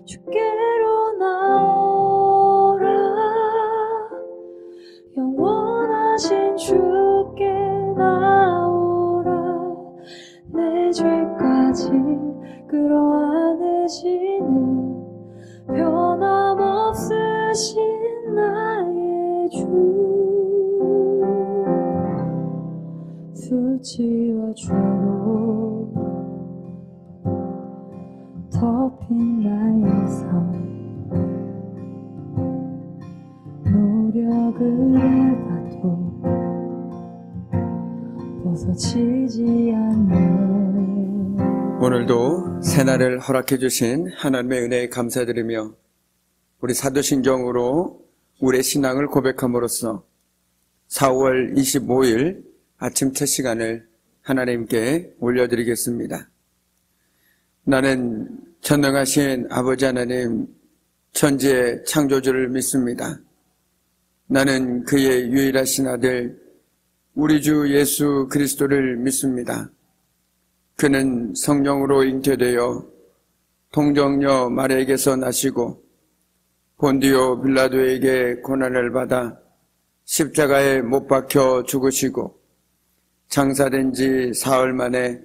주께로 나오라. 영원하신 주께 나오라. 내 죄까지 끌어안으시는 변함없으신 나의 주. 수치와 죄로 덮인 나의 삶, 노력을 해봐도 벗어지지 않네. 오늘도 새날을 허락해 주신 하나님의 은혜에 감사드리며 우리 사도신경으로 우리의 신앙을 고백함으로써 4월 25일 아침 첫 시간을 하나님께 올려드리겠습니다. 나는 전능하신 아버지 하나님 천지의 창조주를 믿습니다. 나는 그의 유일하신 아들 우리 주 예수 그리스도를 믿습니다. 그는 성령으로 잉태되어 동정녀 마리아에게서 나시고 본디오 빌라도에게 고난을 받아 십자가에 못 박혀 죽으시고 장사된 지 사흘 만에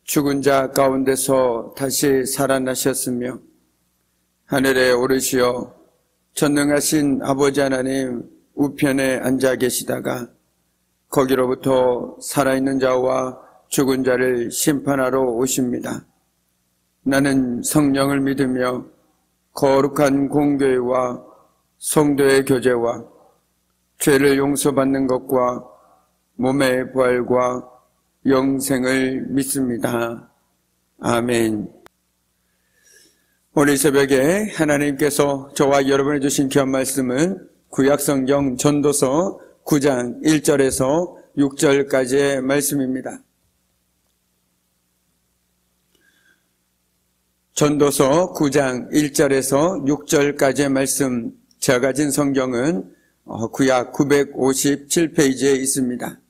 죽은 자 가운데서 다시 살아나셨으며 하늘에 오르시어 전능하신 아버지 하나님 우편에 앉아 계시다가 거기로부터 살아있는 자와 죽은 자를 심판하러 오십니다. 나는 성령을 믿으며 거룩한 공교회와 성도의 교제와 죄를 용서받는 것과 몸의 부활과 영생을 믿습니다. 아멘. 오늘 새벽에 하나님께서 저와 여러분에 주신 귀한 말씀은 구약성경 전도서 9장 1절에서 6절까지의 말씀입니다. 전도서 9장 1절에서 6절까지의 말씀, 제가 가진 성경은 구약 957페이지에 있습니다.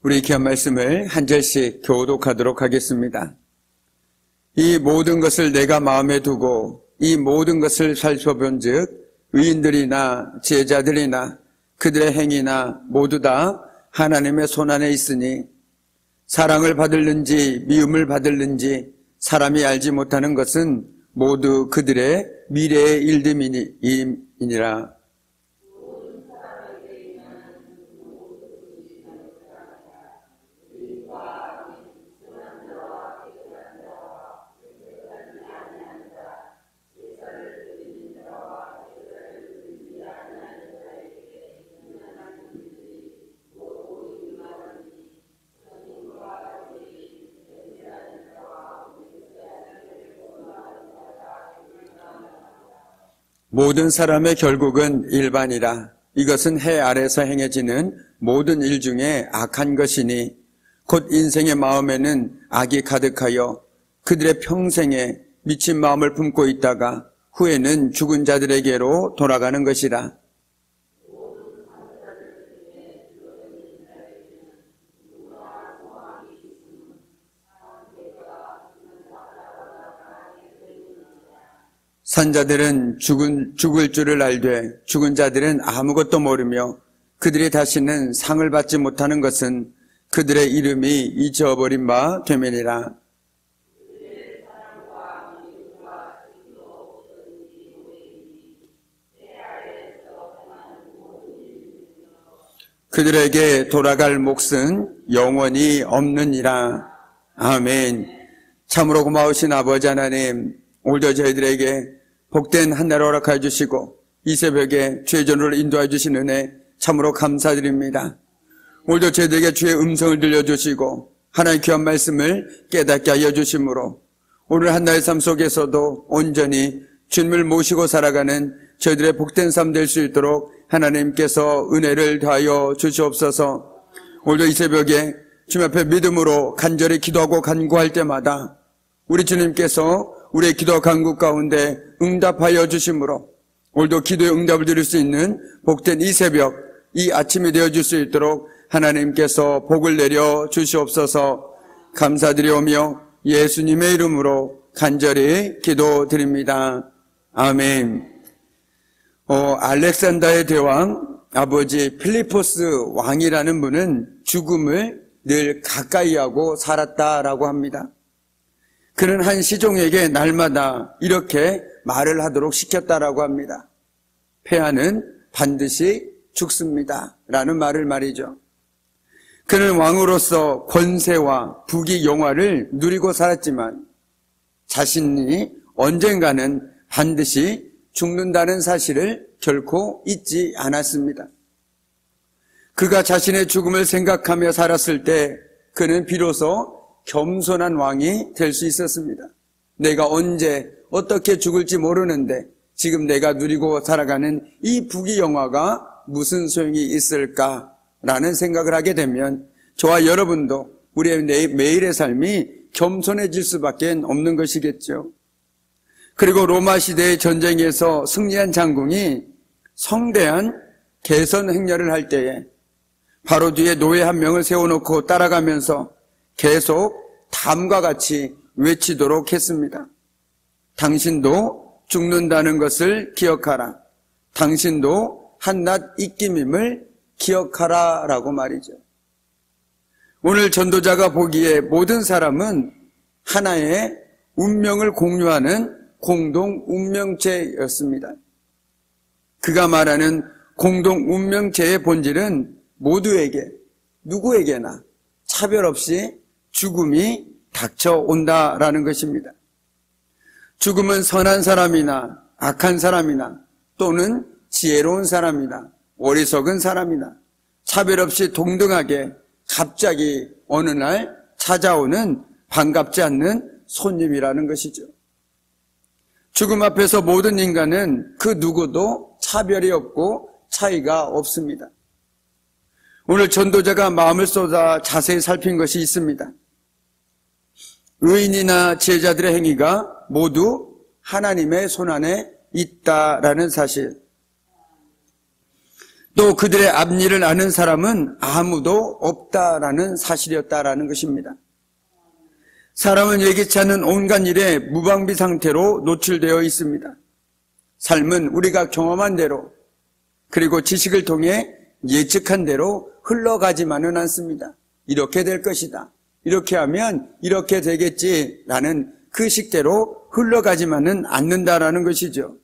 우리 귀한 말씀을 한 절씩 교독하도록 하겠습니다. 이 모든 것을 내가 마음에 두고 이 모든 것을 살펴본즉 의인들이나 제자들이나 그들의 행위나 모두 다 하나님의 손안에 있으니 사랑을 받을는지 미움을 받을는지 사람이 알지 못하는 것은 모두 그들의 미래의 일됨이니라. 모든 사람의 결국은 일반이라. 이것은 해 아래서 행해지는 모든 일 중에 악한 것이니 곧 인생의 마음에는 악이 가득하여 그들의 평생에 미친 마음을 품고 있다가 후에는 죽은 자들에게로 돌아가는 것이라. 산자들은 죽을 줄을 알되 죽은 자들은 아무것도 모르며 그들이 다시는 상을 받지 못하는 것은 그들의 이름이 잊어버린 바 되면이라. 그들에게 돌아갈 몫은 영원히 없느니라. 아멘. 참으로 고마우신 아버지 하나님, 오늘도 저희들에게 복된 한 날을 허락하여 주시고 이 새벽에 주의 전으로 인도하여 주신 은혜 참으로 감사드립니다. 오늘도 저희들에게 주의 음성을 들려주시고 하나님의 귀한 말씀을 깨닫게 하여 주심으로 오늘 한 날의 삶 속에서도 온전히 주님을 모시고 살아가는 저희들의 복된 삶 될 수 있도록 하나님께서 은혜를 더하여 주시옵소서. 오늘도 이 새벽에 주님 앞에 믿음으로 간절히 기도하고 간구할 때마다 우리 주님께서 우리의 기도와 간구 가운데 응답하여 주심으로 오늘도 기도의 응답을 드릴 수 있는 복된 이 새벽, 이 아침이 되어줄 수 있도록 하나님께서 복을 내려 주시옵소서. 감사드리오며 예수님의 이름으로 간절히 기도드립니다. 아멘. 알렉산더의 대왕 아버지 필리포스 왕이라는 분은 죽음을 늘 가까이 하고 살았다라고 합니다. 그는 한 시종에게 날마다 이렇게 말을 하도록 시켰다라고 합니다. 폐하는 반드시 죽습니다 라는 말을 말이죠. 그는 왕으로서 권세와 부귀 영화를 누리고 살았지만 자신이 언젠가는 반드시 죽는다는 사실을 결코 잊지 않았습니다. 그가 자신의 죽음을 생각하며 살았을 때 그는 비로소 겸손한 왕이 될 수 있었습니다. 내가 언제 어떻게 죽을지 모르는데 지금 내가 누리고 살아가는 이 부귀 영화가 무슨 소용이 있을까라는 생각을 하게 되면 저와 여러분도 우리의 매일의 삶이 겸손해질 수밖에 없는 것이겠죠. 그리고 로마 시대의 전쟁에서 승리한 장군이 성대한 개선 행렬을 할 때에 바로 뒤에 노예 한 명을 세워놓고 따라가면서 계속 다음과 같이 외치도록 했습니다. 당신도 죽는다는 것을 기억하라. 당신도 한낱 입김임을 기억하라 라고 말이죠. 오늘 전도자가 보기에 모든 사람은 하나의 운명을 공유하는 공동 운명체였습니다. 그가 말하는 공동 운명체의 본질은 모두에게 누구에게나 차별 없이 죽음이 닥쳐온다라는 것입니다. 죽음은 선한 사람이나 악한 사람이나 또는 지혜로운 사람이나 어리석은 사람이나 차별 없이 동등하게 갑자기 어느 날 찾아오는 반갑지 않는 손님이라는 것이죠. 죽음 앞에서 모든 인간은 그 누구도 차별이 없고 차이가 없습니다. 오늘 전도자가 마음을 쏟아 자세히 살핀 것이 있습니다. 의인이나 지혜자들의 행위가 모두 하나님의 손안에 있다라는 사실. 또 그들의 앞일을 아는 사람은 아무도 없다라는 사실이었다라는 것입니다. 사람은 예기치 않은 온갖 일에 무방비 상태로 노출되어 있습니다. 삶은 우리가 경험한 대로 그리고 지식을 통해 예측한 대로 흘러가지만은 않습니다. 이렇게 될 것이다. 이렇게 하면 이렇게 되겠지라는 그 식대로 흘러가지만은 않는다라는 것이죠.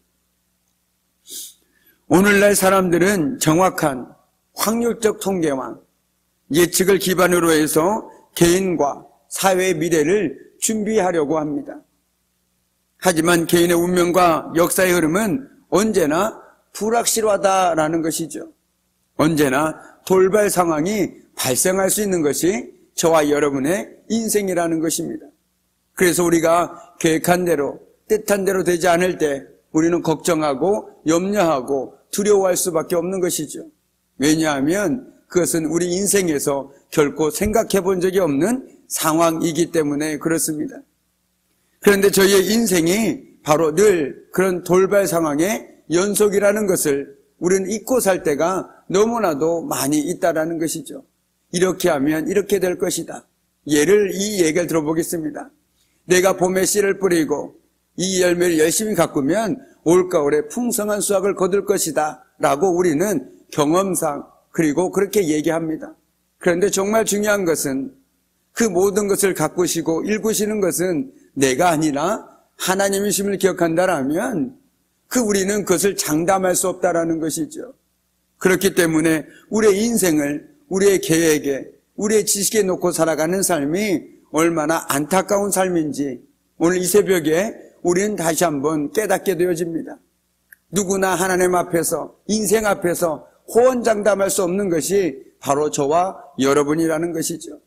오늘날 사람들은 정확한 확률적 통계와 예측을 기반으로 해서 개인과 사회의 미래를 준비하려고 합니다. 하지만 개인의 운명과 역사의 흐름은 언제나 불확실하다라는 것이죠. 언제나 돌발 상황이 발생할 수 있는 것이 저와 여러분의 인생이라는 것입니다. 그래서 우리가 계획한 대로 뜻한 대로 되지 않을 때 우리는 걱정하고 염려하고 두려워할 수밖에 없는 것이죠. 왜냐하면 그것은 우리 인생에서 결코 생각해 본 적이 없는 상황이기 때문에 그렇습니다. 그런데 저희의 인생이 바로 늘 그런 돌발 상황의 연속이라는 것을 우리는 잊고 살 때가 너무나도 많이 있다라는 것이죠. 이렇게 하면 이렇게 될 것이다. 이 얘기를 들어보겠습니다. 내가 봄에 씨를 뿌리고 이 열매를 열심히 가꾸면 올가을에 풍성한 수확을 거둘 것이다 라고 우리는 경험상 그리고 그렇게 얘기합니다. 그런데 정말 중요한 것은 그 모든 것을 가꾸시고 일구시는 것은 내가 아니라 하나님이심을 기억한다라면 우리는 그것을 장담할 수 없다라는 것이죠. 그렇기 때문에 우리의 인생을 우리의 계획에 우리의 지식에 놓고 살아가는 삶이 얼마나 안타까운 삶인지 오늘 이 새벽에 우리는 다시 한번 깨닫게 되어집니다. 누구나 하나님 앞에서 인생 앞에서 호언장담할 수 없는 것이 바로 저와 여러분이라는 것이죠.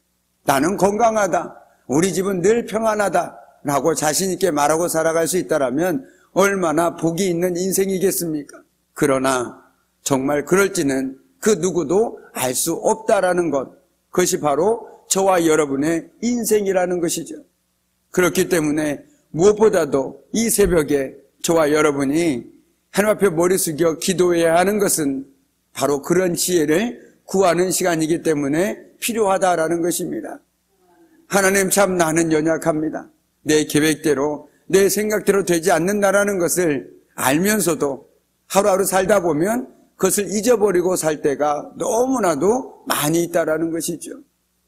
나는 건강하다. 우리 집은 늘 평안하다. 라고 자신 있게 말하고 살아갈 수 있다면 얼마나 복이 있는 인생이겠습니까? 그러나 정말 그럴지는 그 누구도 알 수 없다라는 것. 그것이 바로 저와 여러분의 인생이라는 것이죠. 그렇기 때문에 무엇보다도 이 새벽에 저와 여러분이 하나님 앞에 머리 숙여 기도해야 하는 것은 바로 그런 지혜를 구하는 시간이기 때문에 필요하다라는 것입니다. 하나님, 참 나는 연약합니다. 내 계획대로, 내 생각대로 되지 않는다라는 것을 알면서도 하루하루 살다 보면 그것을 잊어버리고 살 때가 너무나도 많이 있다라는 것이죠.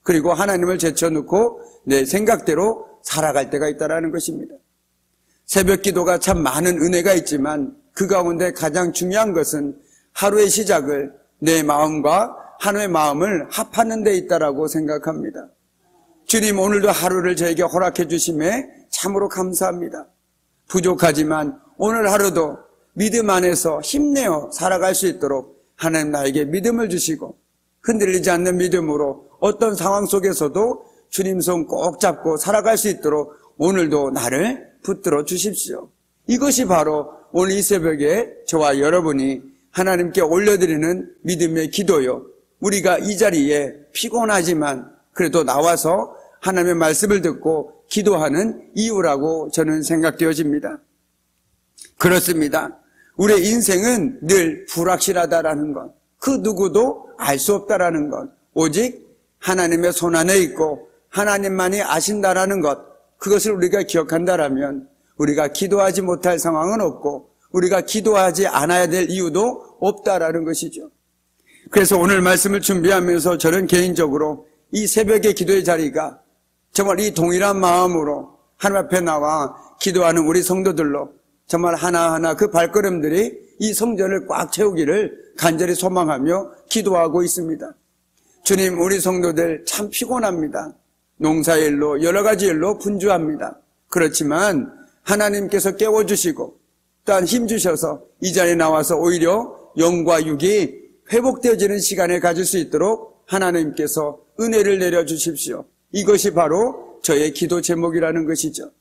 그리고 하나님을 제쳐놓고 내 생각대로 살아갈 때가 있다라는 것입니다. 새벽 기도가 참 많은 은혜가 있지만 그 가운데 가장 중요한 것은 하루의 시작을 내 마음과 하나님의 마음을 합하는 데 있다라고 생각합니다. 주님, 오늘도 하루를 저에게 허락해 주심에 참으로 감사합니다. 부족하지만 오늘 하루도 믿음 안에서 힘내어 살아갈 수 있도록 하나님 나에게 믿음을 주시고 흔들리지 않는 믿음으로 어떤 상황 속에서도 주님 손 꼭 잡고 살아갈 수 있도록 오늘도 나를 붙들어 주십시오. 이것이 바로 오늘 이 새벽에 저와 여러분이 하나님께 올려드리는 믿음의 기도요. 우리가 이 자리에 피곤하지만 그래도 나와서 하나님의 말씀을 듣고 기도하는 이유라고 저는 생각되어집니다. 그렇습니다. 우리의 인생은 늘 불확실하다라는 것, 그 누구도 알 수 없다라는 것, 오직 하나님의 손 안에 있고 하나님만이 아신다라는 것, 그것을 우리가 기억한다라면 우리가 기도하지 못할 상황은 없고 우리가 기도하지 않아야 될 이유도 없다라는 것이죠. 그래서 오늘 말씀을 준비하면서 저는 개인적으로 이 새벽의 기도의 자리가 정말 이 동일한 마음으로 하나님 앞에 나와 기도하는 우리 성도들로 정말 하나하나 그 발걸음들이 이 성전을 꽉 채우기를 간절히 소망하며 기도하고 있습니다. 주님, 우리 성도들 참 피곤합니다. 농사일로 여러 가지 일로 분주합니다. 그렇지만 하나님께서 깨워주시고 또한 힘주셔서 이 자리에 나와서 오히려 영과 육이 회복되어지는 시간을 가질 수 있도록 하나님께서 은혜를 내려주십시오. 이것이 바로 저의 기도 제목이라는 것이죠.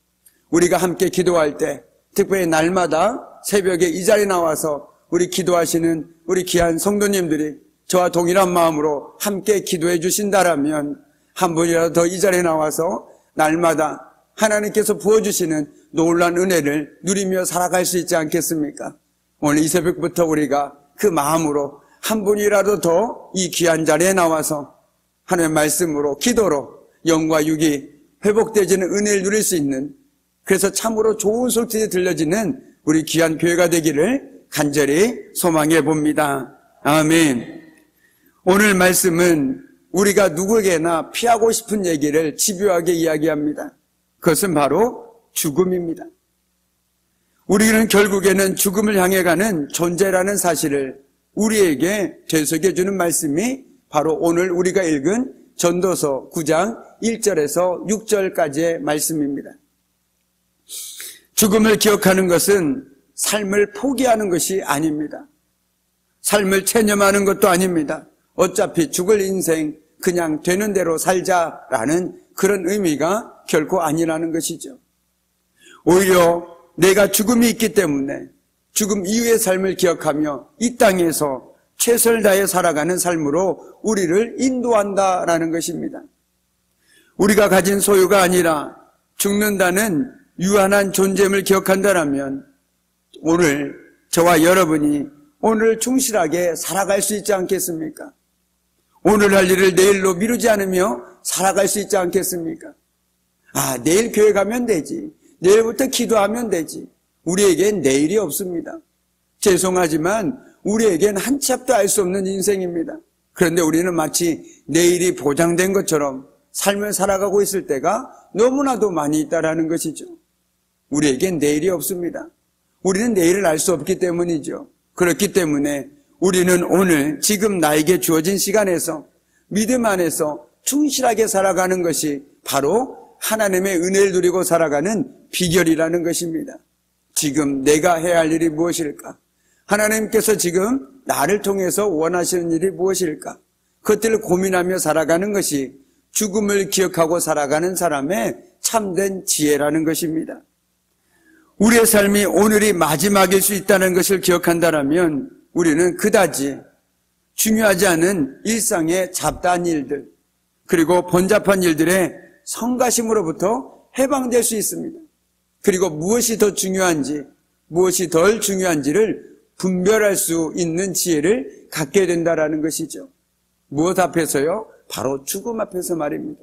우리가 함께 기도할 때 특별히 날마다 새벽에 이 자리에 나와서 우리 기도하시는 우리 귀한 성도님들이 저와 동일한 마음으로 함께 기도해 주신다라면 한 분이라도 더 이 자리에 나와서 날마다 하나님께서 부어주시는 놀라운 은혜를 누리며 살아갈 수 있지 않겠습니까? 오늘 이 새벽부터 우리가 그 마음으로 한 분이라도 더 이 귀한 자리에 나와서 하나님의 말씀으로 기도로 영과 육이 회복되어지는 은혜를 누릴 수 있는, 그래서 참으로 좋은 소식이 들려지는 우리 귀한 교회가 되기를 간절히 소망해 봅니다. 아멘. 오늘 말씀은 우리가 누구에게나 피하고 싶은 얘기를 집요하게 이야기합니다. 그것은 바로 죽음입니다. 우리는 결국에는 죽음을 향해 가는 존재라는 사실을 우리에게 되새겨주는 말씀이 바로 오늘 우리가 읽은 전도서 9장 1절에서 6절까지의 말씀입니다. 죽음을 기억하는 것은 삶을 포기하는 것이 아닙니다. 삶을 체념하는 것도 아닙니다. 어차피 죽을 인생 그냥 되는 대로 살자라는 그런 의미가 결코 아니라는 것이죠. 오히려 내가 죽음이 있기 때문에 죽음 이후의 삶을 기억하며 이 땅에서 최선을 다해 살아가는 삶으로 우리를 인도한다라는 것입니다. 우리가 가진 소유가 아니라 죽는다는 유한한 존재임을 기억한다면 오늘 저와 여러분이 오늘 충실하게 살아갈 수 있지 않겠습니까? 오늘 할 일을 내일로 미루지 않으며 살아갈 수 있지 않겠습니까? 내일 교회 가면 되지. 내일부터 기도하면 되지. 우리에겐 내일이 없습니다. 죄송하지만 우리에겐 한 치 앞도 알 수 없는 인생입니다. 그런데 우리는 마치 내일이 보장된 것처럼 삶을 살아가고 있을 때가 너무나도 많이 있다라는 것이죠. 우리에겐 내일이 없습니다. 우리는 내일을 알 수 없기 때문이죠. 그렇기 때문에 우리는 오늘 지금 나에게 주어진 시간에서 믿음 안에서 충실하게 살아가는 것이 바로 하나님의 은혜를 누리고 살아가는 비결이라는 것입니다. 지금 내가 해야 할 일이 무엇일까? 하나님께서 지금 나를 통해서 원하시는 일이 무엇일까? 그것들을 고민하며 살아가는 것이 죽음을 기억하고 살아가는 사람의 참된 지혜라는 것입니다. 우리의 삶이 오늘이 마지막일 수 있다는 것을 기억한다면 우리는 그다지 중요하지 않은 일상의 잡다한 일들 그리고 번잡한 일들의 성가심으로부터 해방될 수 있습니다. 그리고 무엇이 더 중요한지 무엇이 덜 중요한지를 분별할 수 있는 지혜를 갖게 된다라는 것이죠. 무엇 앞에서요? 바로 죽음 앞에서 말입니다.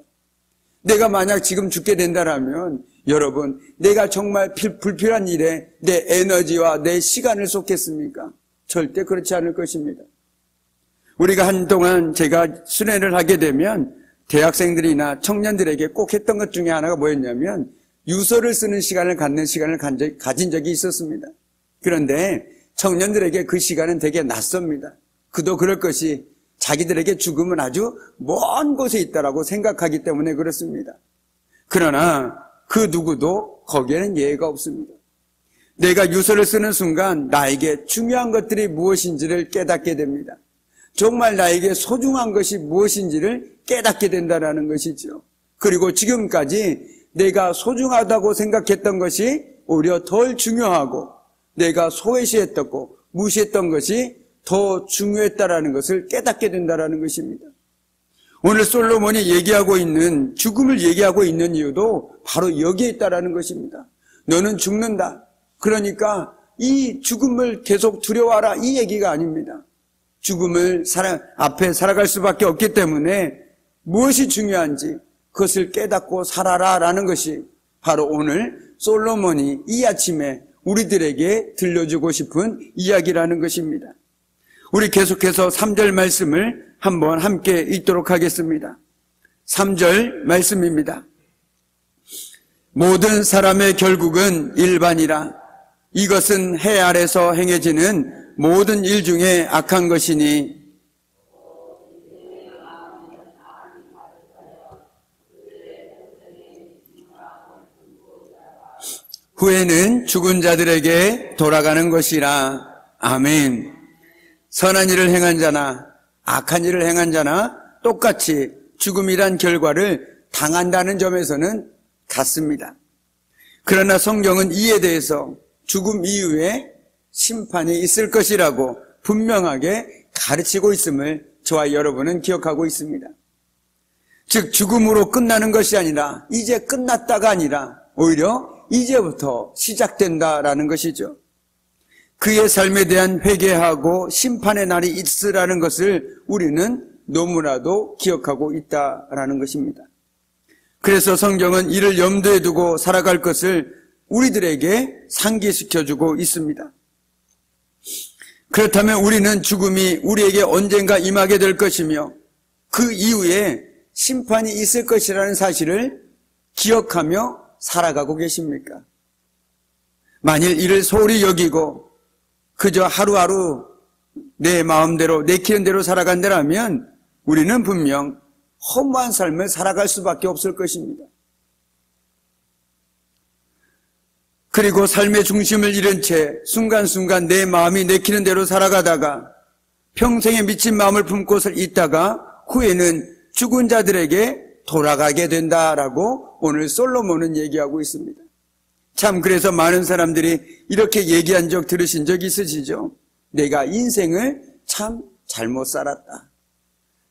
내가 만약 지금 죽게 된다면 여러분, 내가 정말 불필요한 일에 내 에너지와 내 시간을 쏟겠습니까? 절대 그렇지 않을 것입니다. 우리가 한동안 제가 수련을 하게 되면 대학생들이나 청년들에게 꼭 했던 것 중에 하나가 뭐였냐면 유서를 쓰는 시간을 갖는 시간을 가진 적이 있었습니다. 그런데 청년들에게 그 시간은 되게 낯섭니다. 그도 그럴 것이 자기들에게 죽음은 아주 먼 곳에 있다라고 생각하기 때문에 그렇습니다. 그러나 그 누구도 거기에는 예외가 없습니다. 내가 유서를 쓰는 순간 나에게 중요한 것들이 무엇인지를 깨닫게 됩니다. 정말 나에게 소중한 것이 무엇인지를 깨닫게 된다는 것이죠. 그리고 지금까지 내가 소중하다고 생각했던 것이 오히려 덜 중요하고 내가 소외시했고 무시했던 것이 더 중요했다라는 것을 깨닫게 된다는 것입니다. 오늘 솔로몬이 얘기하고 있는 죽음을 얘기하고 있는 이유도 바로 여기에 있다라는 것입니다. 너는 죽는다. 그러니까 이 죽음을 계속 두려워하라 이 얘기가 아닙니다. 죽음을 앞에 살아갈 수밖에 없기 때문에 무엇이 중요한지 그것을 깨닫고 살아라라는 것이 바로 오늘 솔로몬이 이 아침에 우리들에게 들려주고 싶은 이야기라는 것입니다. 우리 계속해서 3절 말씀을 한번 함께 읽도록 하겠습니다. 3절 말씀입니다. 모든 사람의 결국은 일반이라. 이것은 해 아래서 행해지는 모든 일 중에 악한 것이니 후에는 죽은 자들에게 돌아가는 것이라. 아멘. 선한 일을 행한 자나 악한 일을 행한 자나 똑같이 죽음이란 결과를 당한다는 점에서는 같습니다. 그러나 성경은 이에 대해서 죽음 이후에 심판이 있을 것이라고 분명하게 가르치고 있음을 저와 여러분은 기억하고 있습니다. 즉 죽음으로 끝나는 것이 아니라 이제 끝났다가 아니라 오히려 이제부터 시작된다라는 것이죠. 그의 삶에 대한 회개하고 심판의 날이 있으라는 것을 우리는 너무나도 기억하고 있다라는 것입니다. 그래서 성경은 이를 염두에 두고 살아갈 것을 우리들에게 상기시켜주고 있습니다. 그렇다면 우리는 죽음이 우리에게 언젠가 임하게 될 것이며 그 이후에 심판이 있을 것이라는 사실을 기억하며 살아가고 계십니까? 만일 이를 소홀히 여기고 그저 하루하루 내 마음대로 내키는 대로 살아간다면 우리는 분명 허무한 삶을 살아갈 수밖에 없을 것입니다. 그리고 삶의 중심을 잃은 채 순간순간 내 마음이 내키는 대로 살아가다가 평생에 미친 마음을 품고 있다가 후에는 죽은 자들에게 돌아가게 된다라고 오늘 솔로몬은 얘기하고 있습니다. 참 그래서 많은 사람들이 이렇게 얘기한 적 들으신 적 있으시죠? 내가 인생을 참 잘못 살았다.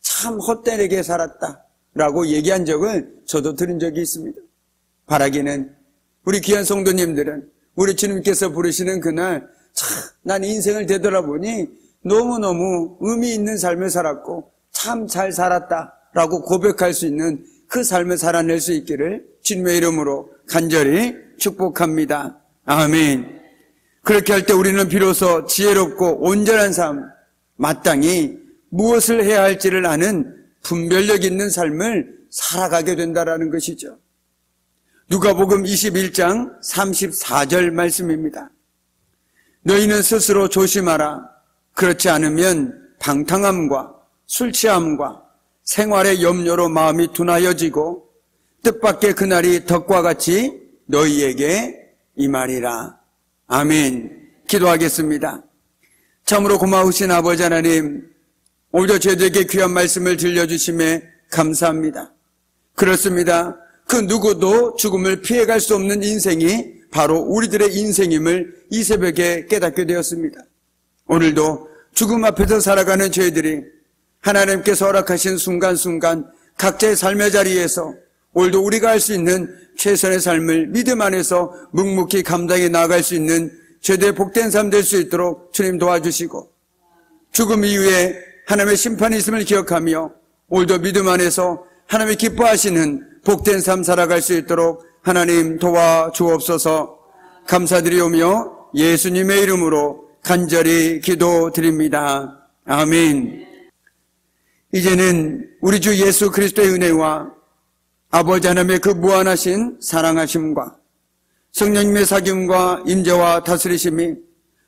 참 헛되게 살았다. 라고 얘기한 적을 저도 들은 적이 있습니다. 바라기는 우리 귀한 성도님들은 우리 주님께서 부르시는 그날 참 난 인생을 되돌아보니 너무너무 의미 있는 삶을 살았고 참 잘 살았다 라고 고백할 수 있는 그 삶을 살아낼 수 있기를 주님의 이름으로 간절히 축복합니다. 아멘. 그렇게 할 때 우리는 비로소 지혜롭고 온전한 삶, 마땅히 무엇을 해야 할지를 아는 분별력 있는 삶을 살아가게 된다는 것이죠. 누가복음 21장 34절 말씀입니다. 너희는 스스로 조심하라. 그렇지 않으면 방탕함과 술 취함과 생활의 염려로 마음이 둔하여지고 뜻밖의 그날이 덕과 같이 너희에게 임하리라. 아멘. 기도하겠습니다. 참으로 고마우신 아버지 하나님, 오히려 저희들에게 귀한 말씀을 들려주심에 감사합니다. 그렇습니다. 그 누구도 죽음을 피해갈 수 없는 인생이 바로 우리들의 인생임을 이 새벽에 깨닫게 되었습니다. 오늘도 죽음 앞에서 살아가는 저희들이 하나님께서 허락하신 순간순간 각자의 삶의 자리에서 오늘도 우리가 할 수 있는 최선의 삶을 믿음 안에서 묵묵히 감당해 나아갈 수 있는 제대로 복된 삶 될 수 있도록 주님 도와주시고 죽음 이후에 하나님의 심판이 있음을 기억하며 오늘도 믿음 안에서 하나님이 기뻐하시는 복된 삶 살아갈 수 있도록 하나님 도와주옵소서. 감사드리오며 예수님의 이름으로 간절히 기도드립니다. 아멘. 이제는 우리 주 예수 그리스도의 은혜와 아버지 하나님의 그 무한하신 사랑하심과 성령님의 사귐과 임재와 다스리심이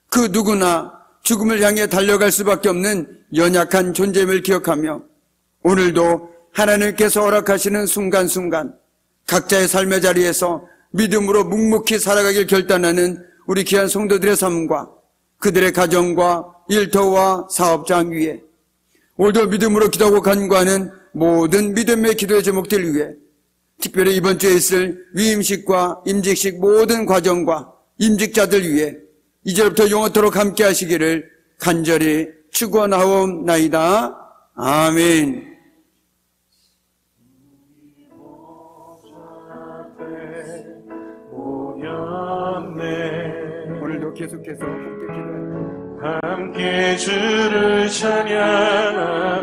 그 누구나 죽음을 향해 달려갈 수밖에 없는 연약한 존재임을 기억하며 오늘도 하나님께서 허락하시는 순간순간 각자의 삶의 자리에서 믿음으로 묵묵히 살아가길 결단하는 우리 귀한 성도들의 삶과 그들의 가정과 일터와 사업장 위에 오늘도 믿음으로 기도하고 간구하는 모든 믿음의 기도의 제목들 위해 특별히 이번 주에 있을 위임식과 임직식 모든 과정과 임직자들 위해 이제부터 영원토록 함께 하시기를 간절히 축원하옵나이다. 아멘. 오늘도 계속해서 함께 기도합니다. 함께 주를 찬양하며